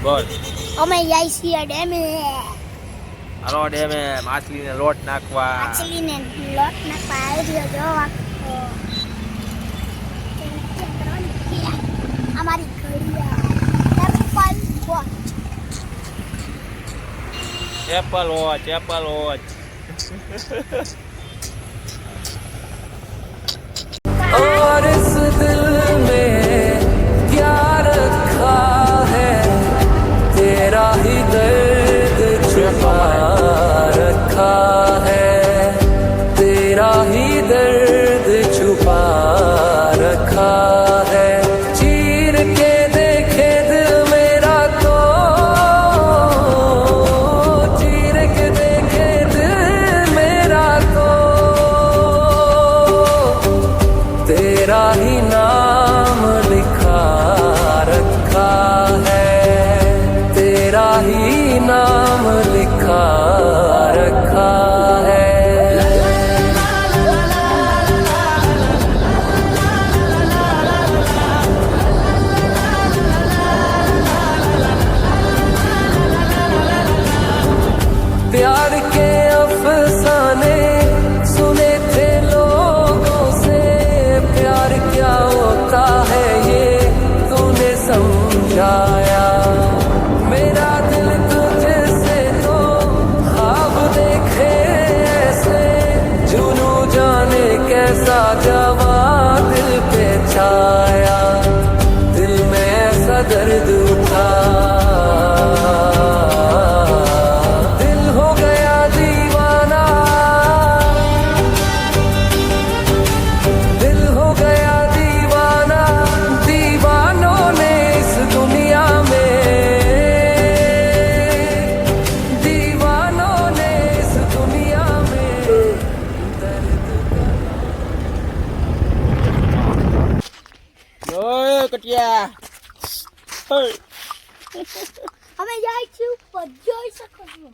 બોલ. અમે જાય છીએ ડેમે. હાલો ડેમે માછલીને લોટ નાખવા. માછલીને લોટ નાખવા આવી રહ્યો જો અમારી એપલ વોચ એપલ વોચ. और इस दिल में क्या रखा है तेरा ही दर्द छुपा रखा है तेरा ही दर्द छुपा रखा है चीर के देखे दिल मेरा तो चीर के देखे दिल मेरा तो तेरा ही नाम लिखा रखा है तेरा ही नाम लिखा रखा है प्यार के अफसाने सुने थे लोगों से प्यार क्या होता है ये तूने समझाया मेरा दिल तुझसे तो ख्वाब देखे ऐसे जुनू जाने कैसा जवा दिल पे छाया दिल में ऐसा दर्द उठा दिल हो गया दीवाना दिल हो गया दीवाना दीवानों ने इस दुनिया में दीवानों ने इस दुनिया में ઓય કટિયા. ઓય. અમે જાય છીએ ઉપર જોઈ શકો છો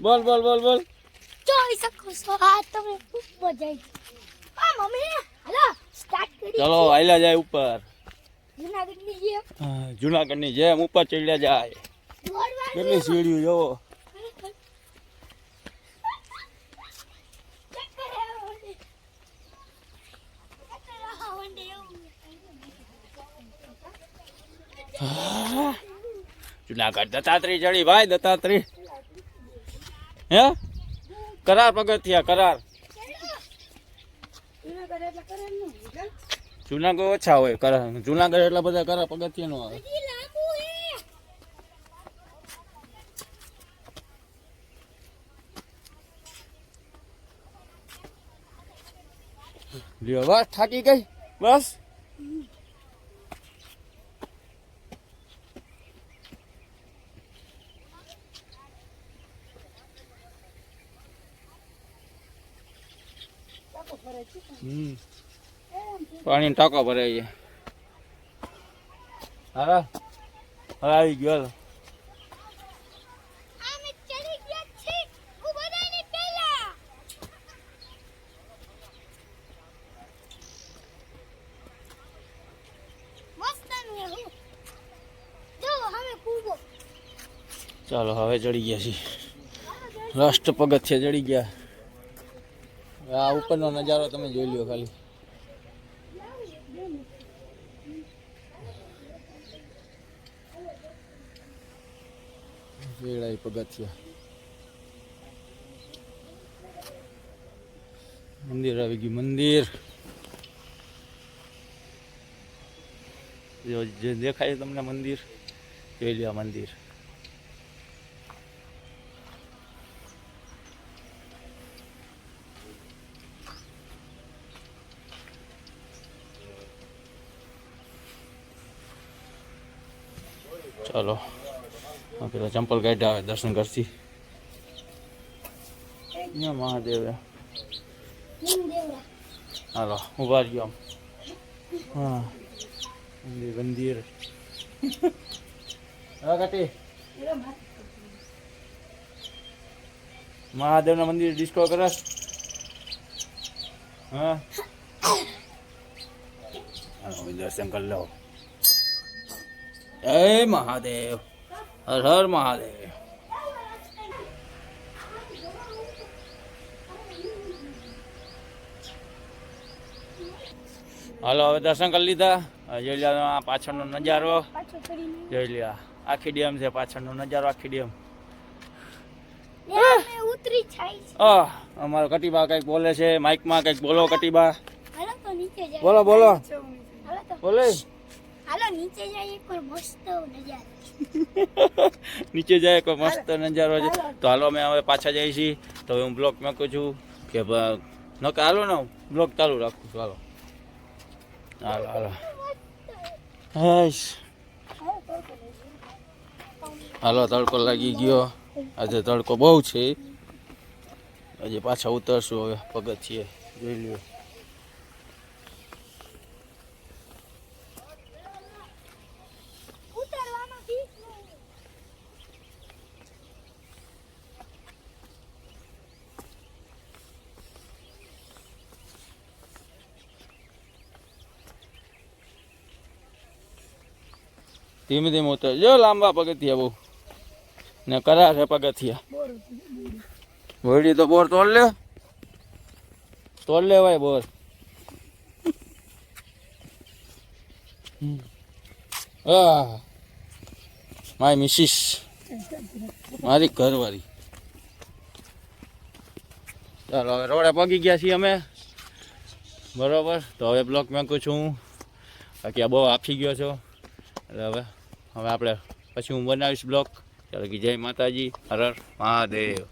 બોલ બોલ બોલ બોલ. જોઈ શકો છો આ તમે ઉપર જાય આ મમ્મી હાલો સ્ટાર્ટ કરી ચલો હાલ્યા જાય ઉપર. જુનાગઢની જેમ જુનાગઢની જેમ ઉપર ચડ્યા જાય. કેટલી સીડીઓ જોવો. જુનાગઢ દત્તાત્રેય ચડી ભાઈ દત્તાત્રેય. હે કરાર પગથિયા કરાર. જુનાગઢ ઓછા હોય કરાર. જુનાગઢ એટલા બધા કરાર પગથિયા નો આવે. લ્યો બસ થાકી ગઈ બસ. પાણી ટાંકો ભરાય છે. હા હવે આવી ગયો. અમે ચડી ગયા છે ઉભા રહીને પહેલા મસ્ત ને હું જો અમે કૂબો ચાલો હવે ચડી ગયા છીએ. રાષ્ટ્ર પગથિયા ચડી ગયા. આ ઉપરનો નજારો તમે જોઈ લ્યો ખાલી. વેળાઈ પગથિયા. મંદિર આવી ગયું મંદિર. જે દેખાય તમને મંદિર જોઈ લ્યો મંદિર. ચાલો પેલા ચંપલ કાઢ્યા આવે દર્શન કરશી. અહીંયા મહાદેવ. હાલો ઉભા રહ્યો આમ. હા મંદિર મંદિર. હા કાટી મહાદેવના મંદિર ડિસ્કો કરે. હા હાલો દર્શન કરી લો. જય મહાદેવ. હર હર મહાદેવ. હાલો હવે દર્શન કરી લીધા. હવે જોઈ લો આ પાછળનો નજારો. પાછો કરીને જોઈ લ્યો આખી ડેમ છે, પાછળનો નજારો આખી ડેમ. લે ઉતરી જાય છે. અમારો કટીબા કંઈક બોલે છે માઇકમાં, કંઈક બોલો કટીબા. હાલો તો નીચે જાય. બોલો બોલો હાલો તો બોલે. હાલો નીચે જાય એક વાર મસ્ત નજારો. નીચે જાય કોઈ મસ્ત નજારો છે. તો હાલો અમે હવે પાછા જઈએ છીએ. તો હવે હું બ્લોક મૂકું છું કે નકા હાલો ને હું બ્લોક ચાલુ રાખું છું. હાલો હાલો હાલો હાશ. હાલો તડકો લાગી ગયો. આજે તડકો બહુ છે. હજી પાછા ઉતરશું હવે પગથિયે. જોઈ લ્યો ઉતરવામાં બીક નહીં. ધીમે ધીમે ઉતર જો. લાંબા પગથિયા બહુ ને કરા છે પગથિયા. બોરડી તો બોર તોડ લે ભાઈ બોર. માય મિસિસ, મારી ઘરવાળી. ચાલો હવે રોડે પગી ગયા છીએ અમે. બરોબર, તો હવે બ્લોક મૂકું છું હું. બાકી આ બહુ આપી ગયો છો એટલે હવે આપણે પછી હું બનાવીશ બ્લોક. ચાલો કે જય માતાજી, હર હર મહાદેવ.